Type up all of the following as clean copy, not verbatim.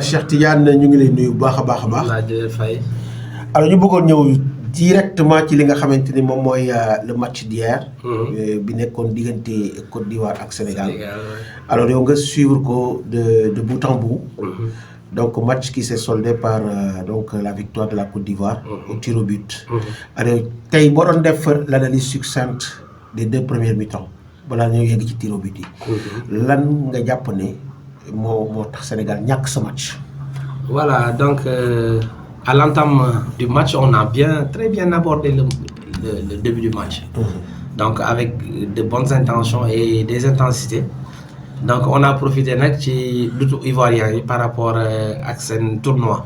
Cheikh Tidiane ñu ngi lay nuyu bu baax a baax a baax. alors ñu bëggoon ñëw directement ci li nga xamante ni moom mooy le match d'hier. bi nekkoon diggante Côte d'Ivoire ak Sénégal. alors yow nga suivre ko de bout en bout. donc match qui s'est soldé par donc la victoire de la Côte d'Ivoire. au tir au but. alors tey boo doon def l'analyse succincte des deux premières mi-temps balaa ñoo yegg ci tir au but yi. lan nga jàpp ne moo tax Sénégal ñàkk ce match. Voilà, donc à l'entame du match, on a très bien abordé le début du match. Donc avec de bonnes intentions et des intensités. Donc on a profité nag ci lutu ivoirien yi par rapport ak seen tournoi.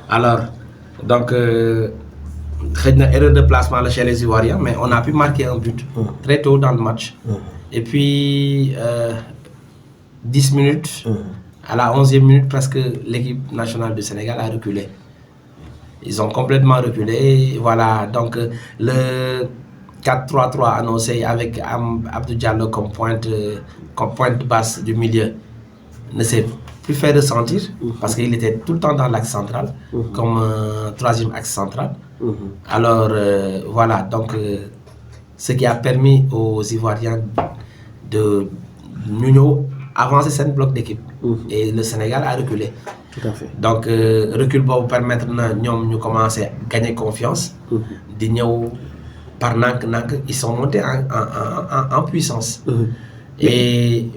Alors donc xëy na erreur de placement la chez les Ivoiriens, mais on a pu marquer un but très tôt dans le match. Et puis 10 minutes. À la 11e minute, presque l'équipe nationale du Sénégal a reculé. Ils ont complètement reculé. Voilà, donc le 4-3-3 annoncé avec Abdou Diallo comme pointe basse du milieu ne s'est plus fait ressentir parce qu'il était tout le temps dans l'axe central, comme troisième axe central. Alors voilà, donc ce qui a permis aux Ivoiriens de nous avancer seen bloc d'équipe. Et le Sénégal a reculé. Tout à fait. Donc recul boobu permettre na ñoom ñu commencer gagner confiance. di ñëw par nànk-nànk ils sont montés en puissance. Et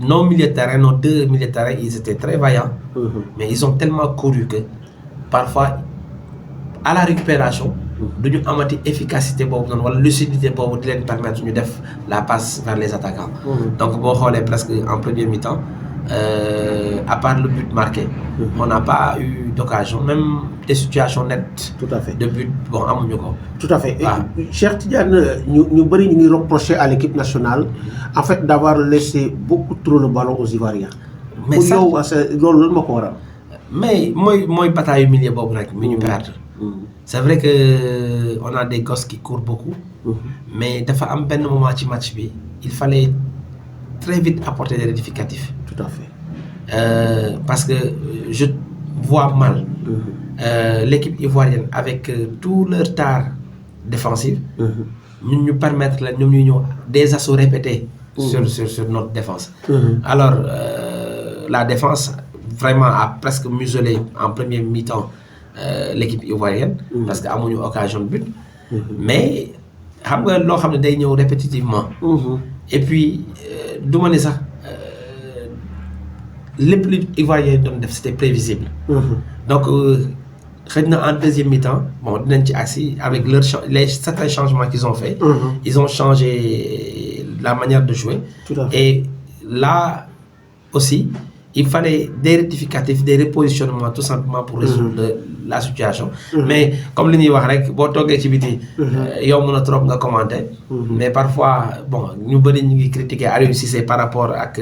nos milieux de terrain, nos deux milieux de terrain, ils étaient très vaillants. Mais ils ont tellement couru que parfois à la récupération duñu amati efficacité boobu noonu wala lucidité boobu di leen permettre ñu def la passe vers les attaquants. Donc boo xoolee presque en premier mi-temps à part le but marqué, on n'a pas eu d'occasion, même des situations nettes. Tout à fait. De but bon amuñu ko. Tout à fait. Cheikh Tidiane ñu bëri ñu ngi reprocher à l'équipe nationale en fait d'avoir laissé beaucoup trop le ballon aux Ivoiriens. Mais ça yow loolu lan moo ko waral. mais mooy bataille milieu boobu nag mi ñu perdre. C'est vrai que on a des gosses qui courent beaucoup. Mais dafa am benn moment ci match bi il fallait très vite apporter des rectificatifs. Tout à fait. Parce que je vois mal l'équipe ivoirienne avec tout leur tard défensif ñun ñu permettre la ñoom ñu ñëw des assauts répétés sur notre défense. Alors la défense vraiment a presque muselé en premier mi-temps l'équipe ivoirienne parce que amuñu occasion de but. Mais xam nga loo xam ne day ñëw répétitivement. Et puis du ma ne sax lépp li Ivoirien doon def c'était prévisible. Donc xëy na en deuxième mi-temps bon dinañ ci agsi avec certains changements qu'ils ont fait. Ils ont changé la manière de jouer. Tout à fait. Et là aussi il fallait des rectificatifs, des repositionnements tout simplement pour résoudre la situation. Mais comme li ñuy wax rek boo toogee ci biti yomb na trop nga commenter. Mais parfois bon ñu bëri ñu ngi critiquer Aliou Cissé par rapport ak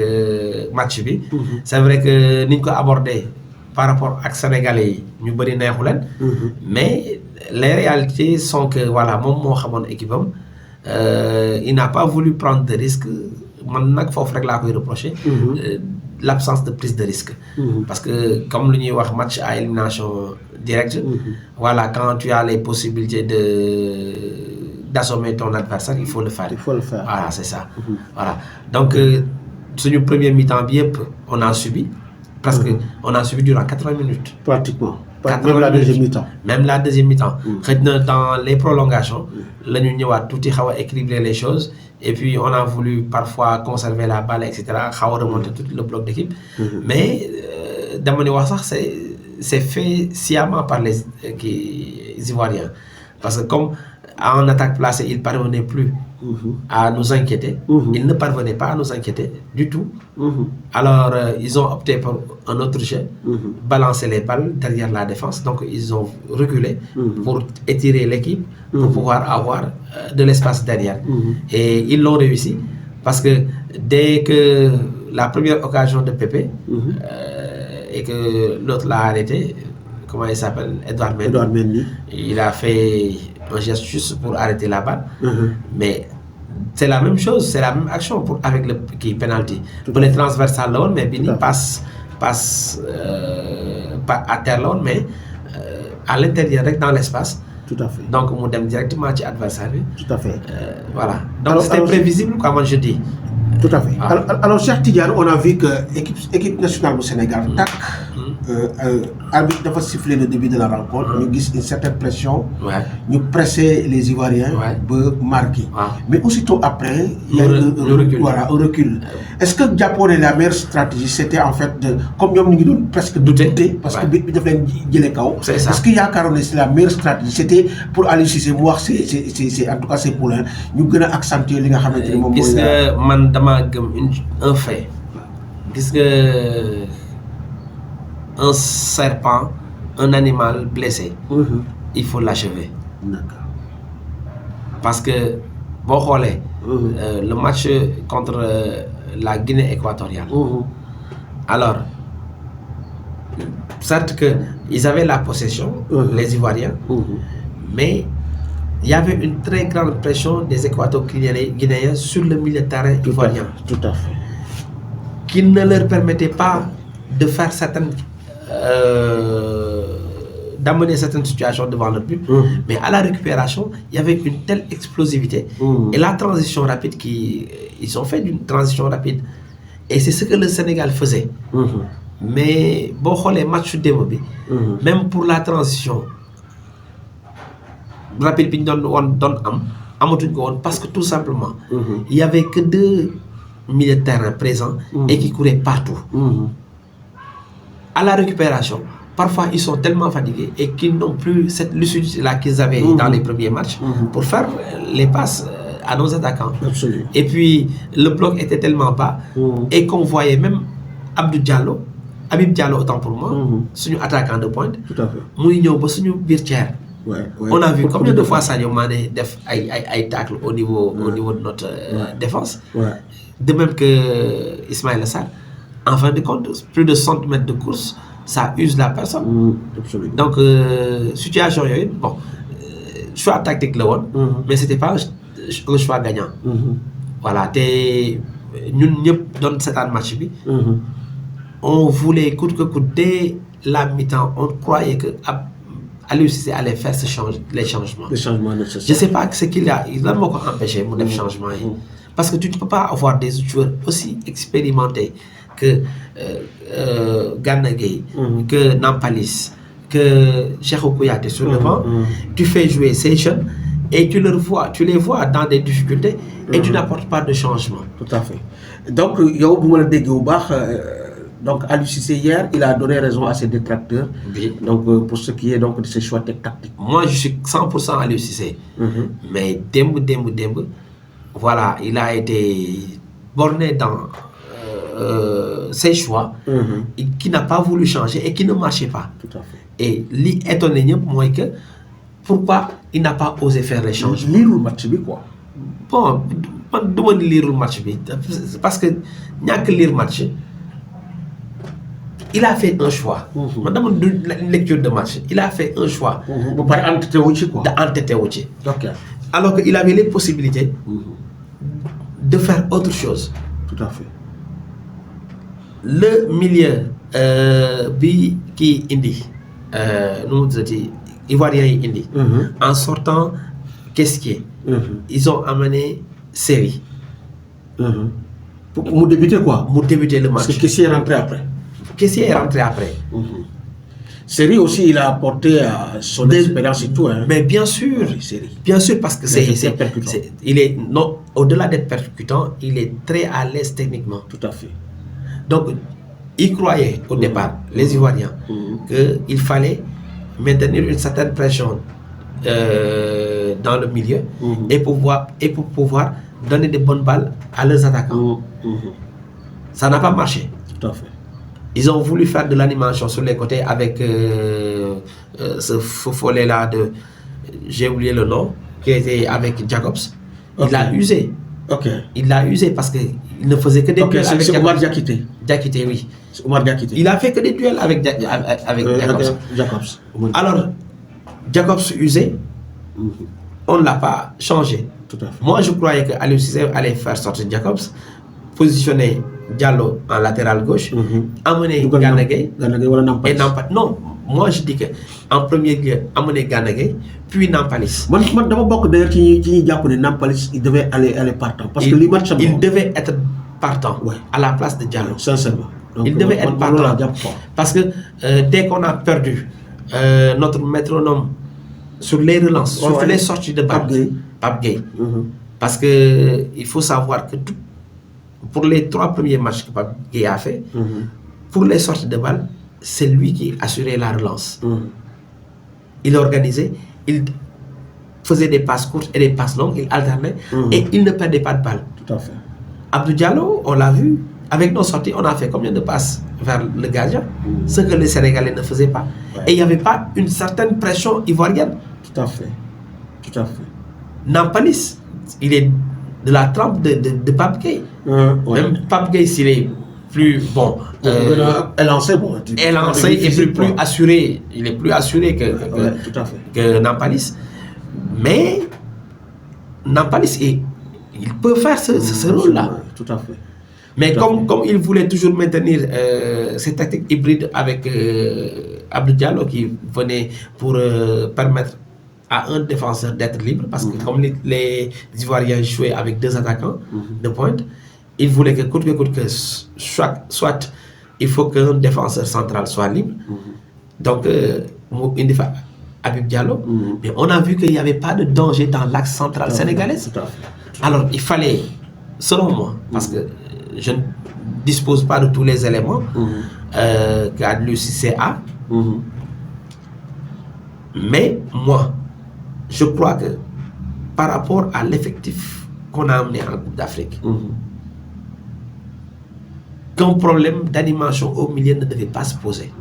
match bi. C'est vrai que niñ ko abordé par rapport ak Sénégalais yi ñu bëri neexu leen. Mais les réalités sont que voilà moom moo xamoon équipe am il n'a pas voulu prendre de risques man nag foofu rek laa koy reprocher. L'absence de prise de risque. Parce que comme lu ñuy wax match à élimination directe. Voilà quand tu as les possibilités d'assommer ton adversaire il faut le faire. Il faut le faire. Voilà c'est ça. Voilà donc suñu premier mi-temps bi yëpp on a subi. Parce que on a subi durant 80 minutes. Pratiquement. Même la deuxième mi-temps. Même la deuxième mi-temps. Xëy na dans les prolongations la ñu ñëwaat tuuti xaw a équilibrer les choses. Et puis on a voulu parfois conserver la balle etc. xaw a remonter tout le bloc d'équipe. Mais dama ni wax sax c'est fait sciemment par les Ivoiriens. Parce que comme en attaque placée ils parvenaient plus à nous inquiéter. Ils ne parvenaient pas à nous inquiéter du tout. Alors ils ont opté pour un autre jeu, balancer les balles derrière la défense. Donc ils ont reculé pour étirer l'équipe, pour pouvoir avoir de l'espace derrière. Et ils l'ont réussi parce que dès que la première occasion de Pépé et que l'autre l'a arrêté, comment il s'appelle, Edouard Mendy. Il a fait un geste juste pour arrêter la balle. Mais c'est la même chose, c'est la même action avec le penalty. Pour les transversales là, mais Bini passe passe pas à terre, mais à l'intérieur, dans l'espace. Tout à fait. Donc, on donne directement à l'adversaire. Tout à fait. Voilà. Donc, c'était prévisible, comme je dis. Tout à fait. Alors, Cheikh Tidiane, on a vu que l'équipe nationale du Sénégal, arbitre dafa siffler le début de la rencontre, nous avons une certaine pression, nous presser les Ivoiriens pour marquer. Mais aussitôt après, il y a un recul. Est-ce que le Japon et la meilleure stratégie, c'était en fait de, comme nous avons presque douté, parce que est-ce qu'il y a la meilleure stratégie, c'était pour aller chez moi, c'est en tout cas c'est pour un, nous avons accentuer les gars. Un fait. Puisque un serpent, un animal blessé, il faut l'achever. Parce que, bon, le match contre la Guinée équatoriale, alors, certes qu'ils avaient la possession, les Ivoiriens, mais il y avait une très grande pression des Équato-Guinéens sur le milieu de terrain ivoirien. Tout à fait. Qui ne leur permettait pas de faire certaines. D'amener certaines situations devant le but. Mais à la récupération, il y avait une telle explosivité. Et la transition rapide, ils ont fait une transition rapide. Et c'est ce que le Sénégal faisait. Mais bon, les matchs de même pour la transition rapide, parce que tout simplement, il n'y avait que 2 milieux de terrain présents et qui couraient partout. À la récupération, parfois ils sont tellement fatigués et qu'ils n'ont plus cette lucidité-là qu'ils avaient dans les premiers matchs pour faire les passes à nos attaquants. Absolument. Et puis le bloc était tellement bas et qu'on voyait même Habib Diallo, autant pour moi, c'est un attaquant de pointe. Tout à fait. On a vu combien de fois Sadio Mané def ay tacle au niveau de notre défense. De même que Ismaïla Sarr. En fin de compte, plus de 100 mètres de course, ça use la personne. Donc, situation, bon, choix tactique, mais ce n'était pas un choix gagnant. Voilà, nous dans cet match, on voulait coûte que coûte, dès la mi-temps, on croyait que Aliou Cissé allait faire les changements. Les changements nécessaires. Je ne sais pas ce qu'il a empêché de faire changements. Parce que tu ne peux pas avoir des joueurs aussi expérimentés que Gana Gueye, que Nampalis, que Cheikh Kouyaté sur le banc. Tu fais jouer ces jeunes et tu les vois dans des difficultés et tu n'apportes pas de changement. Tout à fait. Donc, donc Aliou Cissé hier, il a donné raison à ses détracteurs. Donc, pour ce qui est donc de ses choix tactiques. Moi, je suis 100% Aliou Cissé. Mais Dembe, voilà, il a été borné dans ses choix, qui n'a pas voulu changer et qui ne marchait pas. Tout à fait. Et l'étonné, moi, que pourquoi il n'a pas osé faire les changements. Lire le match, quoi. Bon, je demande lire le match, parce que il n'y a que lire le match. Il a fait un choix. Madame une lecture de match, il a fait un choix. Alors qu'il avait les possibilités de faire autre chose. Tout à fait. Le milieu qui indi, nous disons, Ivoirien indi, en sortant Kessie, ils ont amené Série. Pour débuter quoi? Pour débuter le match. Parce que Kessie est rentré après. Kessie est rentré après. Série aussi, il a apporté son expérience et tout. Mais bien sûr, parce que il est au-delà d'être percutant, il est très à l'aise techniquement. Tout à fait. Donc, ils croyaient au départ, les Ivoiriens, qu'il fallait maintenir une certaine pression dans le milieu et pour pouvoir donner des bonnes balles à leurs attaquants. Ça n'a pas marché. Tout à fait. Ils ont voulu faire de l'animation sur les côtés avec ce faux follet-là de... J'ai oublié le nom, qui était avec Jacobs. Il l'a usé. Il l'a usé parce qu'il ne faisait que des duels avec Jacobs. Omar Diakité. Diakité, oui. Omar Diakité. Il a fait que des duels avec Jacobs. Alors, Jacobs usé, on ne l'a pas changé. Tout à fait. Moi, je croyais que Aliou Cissé allait faire sortir Jacobs positionner Diallo en latéral gauche, amener Gana Gueye et Nampalys. Non, moi je dis que en premier lieu, amener Gana Gueye, puis Nampalys. Moi, d'abord, d'ailleurs, Nampalys, il devait aller partant. Parce que les matchs, il devait être partant à la place de Diallo. Sincèrement. Donc, il devait être partant. Parce que dès qu'on a perdu notre métronome sur les relances, sur les sorties de balle, Pape Gueye. Parce qu'il faut savoir que pour les 3 premiers matchs que Pape Gueye a fait, pour les sorties de balle, c'est lui qui assurait la relance. Il organisait, il faisait des passes courtes et des passes longues, il alternait et il ne perdait pas de balle. Tout à fait. Abdou Diallo, on l'a vu, avec nos sorties, on a fait combien de passes vers le gardien, ce que les Sénégalais ne faisaient pas. Et il n'y avait pas une certaine pression ivoirienne. Tout à fait. Tout à fait. Nampalys, il est de la trempe de Pape Gueye. Même Pape Gueye, s'il est plus bon. Élancé et plus assuré. Il est plus assuré que Nampalys. Mais Nampalys, il peut faire ce rôle-là. Tout à fait. Mais comme il voulait toujours maintenir cette tactique hybride avec Abdou Diallo qui venait pour permettre à un défenseur d'être libre, parce que comme les Ivoiriens jouaient avec 2 attaquants de pointe, il voulait que coûte que soit il faut qu'un défenseur central soit libre. Donc, il fait Habib Diallo, mais on a vu qu'il n'y avait pas de danger dans l'axe central sénégalais. Alors, il fallait, selon moi, parce que je ne dispose pas de tous les éléments qu'Aliou Cissé a, mais moi, je crois que par rapport à l'effectif qu'on a amené en Coupe d'Afrique, qu'un problème d'animation au milieu ne devait pas se poser.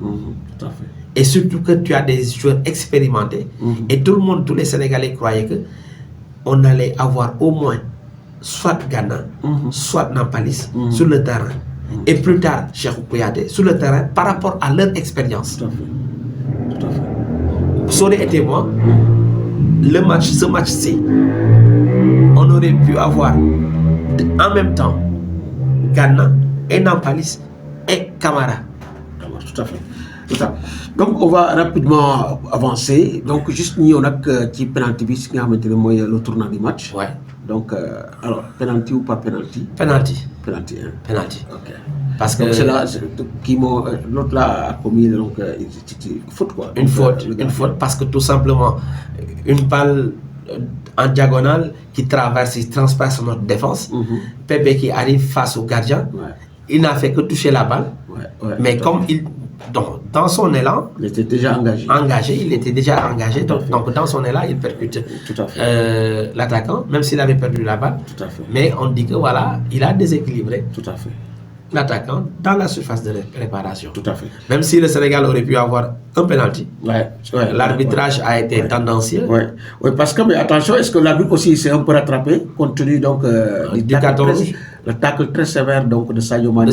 Tout à fait. Et surtout que tu as des joueurs expérimentés et tout le monde, tous les Sénégalais croyaient que on allait avoir au moins soit Gana, soit Nampalys sur le terrain. Et plus tard, Cheikhou Kouyaté sur le terrain par rapport à leur expérience. Tout à fait. Tout à fait. Ça aurait été moi, ce match-ci, on aurait pu avoir en même temps Gana et Nampalys et Camara. Tout à fait. Donc on va rapidement avancer. Donc juste nous on a qui penalty bis qui a maintenu le tournant du match. Ouais. Donc alors penalty ou pas penalty? Penalty. Penalty. Hein? Penalty. Ok. Parce que c'est là qui l'autre là a commis donc une faute quoi. Une faute parce que tout simplement une balle en diagonale qui traverse, qui transperce notre défense. Pepe qui arrive face au gardien. Il n'a fait que toucher la balle. Mais comme dans son élan, il était déjà il était déjà engagé. Donc dans son élan, il percute l'attaquant, même s'il avait perdu la balle. Tout à fait. Mais on dit que voilà, il a déséquilibré. Tout à fait. L'attaquant dans la surface de réparation. Tout à fait. Même si le Sénégal aurait pu avoir un penalty, l'arbitrage a été tendancieux. Oui, parce que, mais attention, est-ce que l'arbitre aussi s'est un peu rattrapé compte tenu donc du carton rouge, le tacle très sévère donc de Sadio Mané.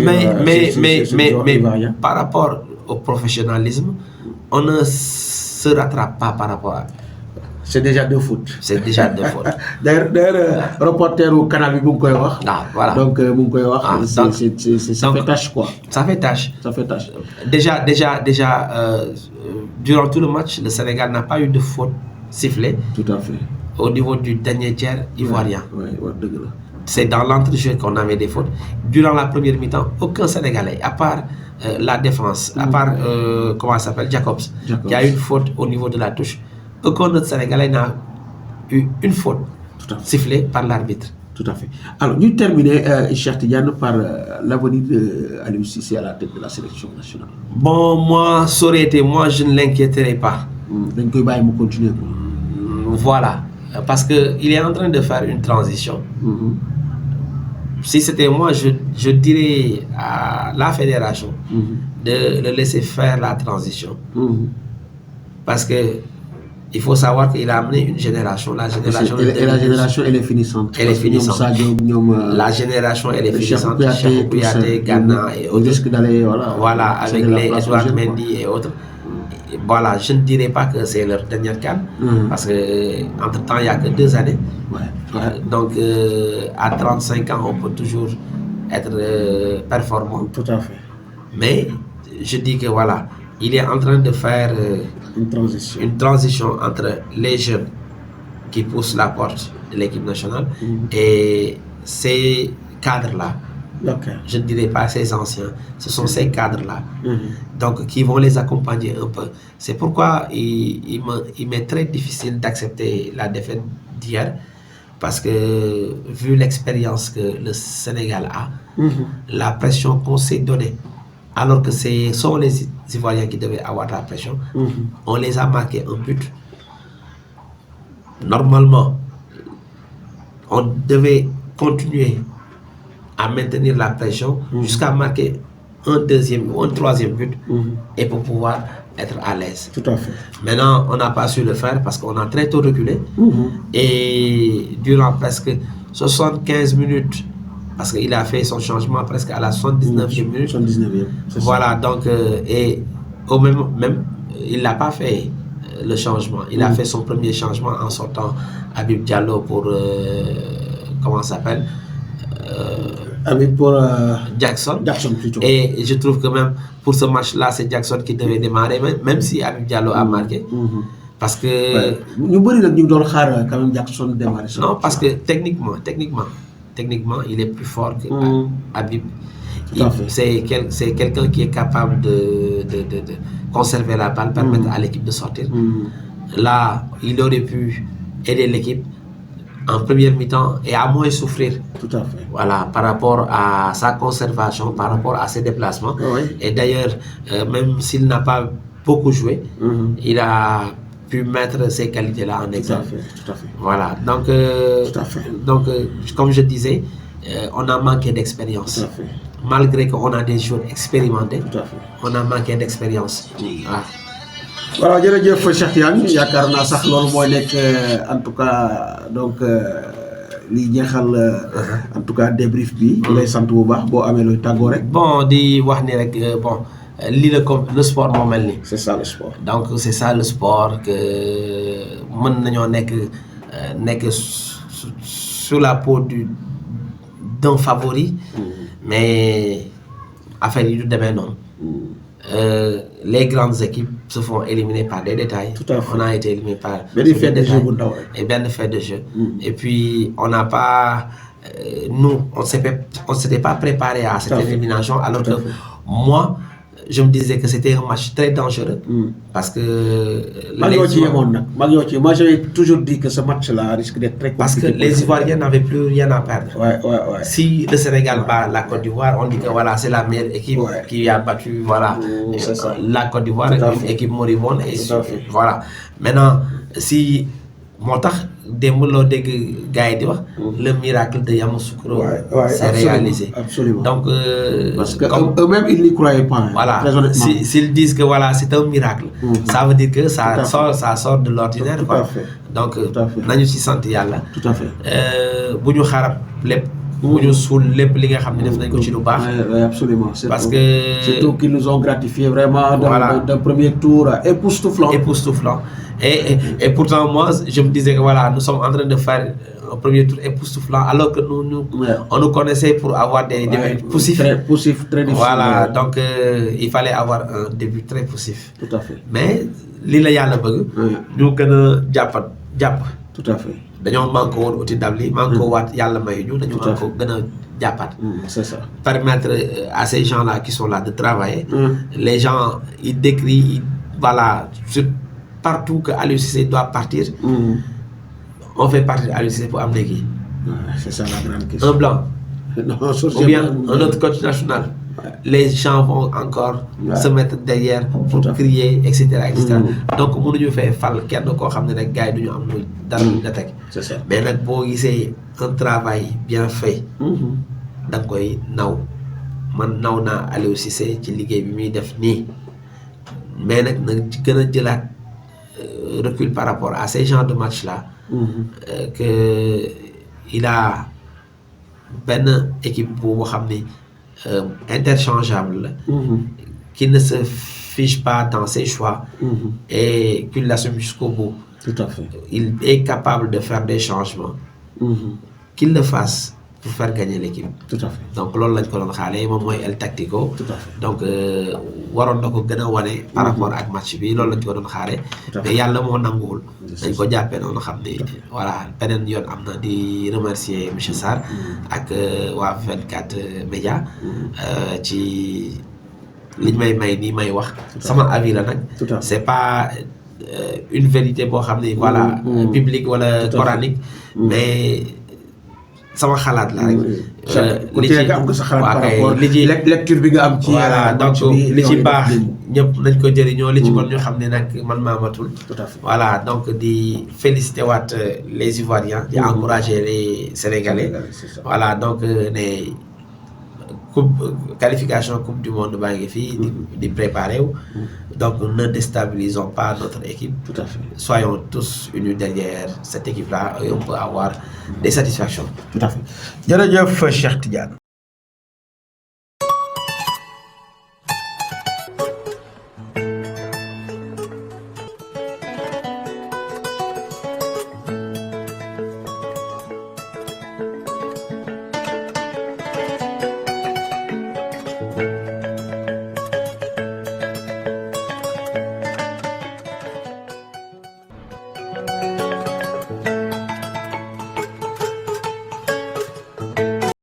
Mais par rapport au professionnalisme, on ne se rattrape pas par rapport à. C'est déjà 2 fautes. C'est déjà 2 fautes. D'ailleurs, reporter au canal, voilà. Donc, ça fait tâche quoi. Ça fait tâche. Déjà, durant tout le match, le Sénégal n'a pas eu de faute sifflée. Tout à fait. Au niveau du dernier tiers ivoirien. C'est dans l'entrejeu qu'on avait des fautes. Durant la première mi-temps, aucun Sénégalais, à part la défense, à part, comment ça s'appelle, Jacobs, qui a eu une faute au niveau de la touche. Aucun autre Sénégalais n'a eu une faute sifflée par l'arbitre. Tout à fait. Alors, nous terminons, Cheikh Tidiane, par l'avenir d'Aliou Cissé à la tête de la sélection nationale. Bon, moi, ça aurait été moi, je ne l'inquiéterais pas. Continuer. Voilà. Parce qu'il est en train de faire une transition. Si c'était moi, je dirais à la fédération de le laisser faire la transition. Parce que il faut savoir qu'il a amené une génération. La génération, elle est finissante. Elle est finissante. La génération, elle est finissante. Cheikhou Kouyaté, Gana et autres. Risque d'aller, voilà, avec les Edouard Mendy et autres. Voilà, je ne dirais pas que c'est leur dernière CAN, parce qu'entre-temps, il n'y a que 2 années. Donc, à 35 ans, on peut toujours être performant. Tout à fait. Mais je dis que voilà, il est en train de faire une transition entre les jeunes qui poussent la porte de l'équipe nationale et ces cadres-là. Je ne dirais pas ces anciens, ce sont ces cadres-là, donc qui vont les accompagner un peu. C'est pourquoi il m'est très difficile d'accepter la défaite d'hier, parce que vu l'expérience que le Sénégal a, la pression qu'on s'est donnée, alors que ce sont les Ivoiriens qui devaient avoir la pression, on les a marqué un but. Normalement, on devait continuer à maintenir la pression jusqu'à marquer un deuxième ou un troisième but et pour pouvoir être à l'aise. Tout à fait. Maintenant, on n'a pas su le faire parce qu'on a très tôt reculé et durant presque 75 minutes, parce qu'il a fait son changement presque à la 79e minute. 79e. Voilà, donc, et au même il n'a pas fait le changement. Il a fait son premier changement en sortant Habib Diallo pour, comment ça s'appelle, Habib pour Jackson. Jackson plutôt. Et je trouve que même pour ce match-là, c'est Jackson qui devait démarrer, même si Habib Diallo a marqué. Parce que... Nous devons quand même Jackson démarrer. Non, parce que techniquement, il est plus fort que Habib. C'est quelqu'un qui est capable de conserver la balle, permettre à l'équipe de sortir. Là, il aurait pu aider l'équipe en première mi-temps et à moins souffrir. Tout à fait. Voilà, par rapport à sa conservation, par rapport à ses déplacements. Et d'ailleurs, même s'il n'a pas beaucoup joué, il a pu mettre ces qualités-là en exemple. Tout à fait. Voilà, donc, tout à fait. Donc comme je disais, on a manqué d'expérience. Tout à fait. Malgré qu'on a des joueurs expérimentés, tout à fait. On a manqué d'expérience. Voilà, jërëjëf Cheikh Tidiane yaakaar naa sax loolu mooy nekk en tout cas donc li jeexal en tout cas débrief bi. lay sant bu baax boo amee looy tàggoo rek. Bon di wax ni rek bon lii le sport moo mel ni. C'est ça le sport. Donc c'est ça le sport que mën nañoo nekk sous la peau d'un favori, mais affaire yi du demee noonu. Les grandes équipes se font éliminer par des détails. Tout à fait. On a été éliminé par des faits de jeu. Et bien de faits de jeu. Et puis, on n'a pas... nous, on ne s'était pas préparé à cette élimination, alors que moi, je me disais que c'était un match très dangereux. Parce que... Moi, j'avais toujours dit que ce match-là risque d'être très compliqué. Parce que les Ivoiriens n'avaient plus rien à perdre. Si le Sénégal bat la Côte d'Ivoire, on dit que voilà, c'est la meilleure équipe qui a battu la Côte d'Ivoire, une équipe moribonde. Et voilà. Maintenant, si... le miracle de Yamoussoukro s'est réalisé. Absolument. Donc, parce qu'eux-mêmes, ils n'y croyaient pas. Voilà. S'ils disent que voilà, c'est un miracle, ça veut dire que ça sort de l'ordinaire. Tout à fait. Donc, nous sommes sentis là. Tout à fait. Absolument. Parce que... Surtout qu'ils nous ont gratifié vraiment d'un premier tour époustouflant. Et pourtant, moi, je me disais que voilà, nous sommes en train de faire un premier tour époustouflant, alors que on nous connaissait pour avoir des débuts poussifs. Très poussifs, très difficiles. Voilà, donc il fallait avoir un début très poussif. Tout à fait. Mais, l'île yalla bëgg ñu gëna japp. Tout à fait. Dañoo manko won outil dabli, manko wat yalla may ñu dañu manko gëna jappat. C'est ça. Permettre à ces gens-là qui sont là de travailler. Les gens, ils décrivent, voilà, partout que Aliou Cissé doit partir, on fait partir Aliou Cissé pour amener qui? C'est ça la grande question. Un blanc. Ou bien un autre coach national. Les gens vont encore se mettre derrière pour crier, etc. Donc, nous devons faire quelqu'un qui a gars duñu am dara d'attaque. C'est ça. Mais nak bo gisé un travail bien fait, da koy naw. Man naw na Aliou Cissé ci liggéey bi muy def ni. Mais nak na gëna jëlat recul par rapport à ces genres de matchs-là, que il a une équipe interchangeable qui ne se fige pas dans ses choix et qu'il l'assume jusqu'au bout. Tout à fait. Il est capable de faire des changements. Qu'il le fasse pour faire gagner l'équipe. Tout à fait. Donc loolu lañ ko doon xaale moom mooy El Tactico. Tout à fait. Donc waroon na ko gën a wane par rapport ak match bi loolu lañ ko doon xaare mais yàlla moo nanguwul dañ ko jàppee noonu xam ni voilà beneen yoon am na di remercier monsieur Sarr ak waa 24 médias ci liñ may nii may wax sama avis la nag c'est pas une vérité boo xam ni voilà biblique wala coranique mais sama xalaat la rek. li ci am nga sa xalaat par rapport li ci lecture bi nga am ci. voilà donc li ci baax ñëpp nañ ko jëriñoo li ci bon ñu xam ne nag man maamatul. tout à fait voilà donc di féliciter waat les Ivoiriens. di encourager les Sénégalais. voilà donc ne qualification coupe du monde baa ngi fii. di préparer wu. donc ne déstabilisons pas notre équipe. Tout à fait. Soyons tous unis derrière cette équipe-là et on peut avoir des satisfactions. Tout à fait. Jërëjëf Cheikh Tidiane.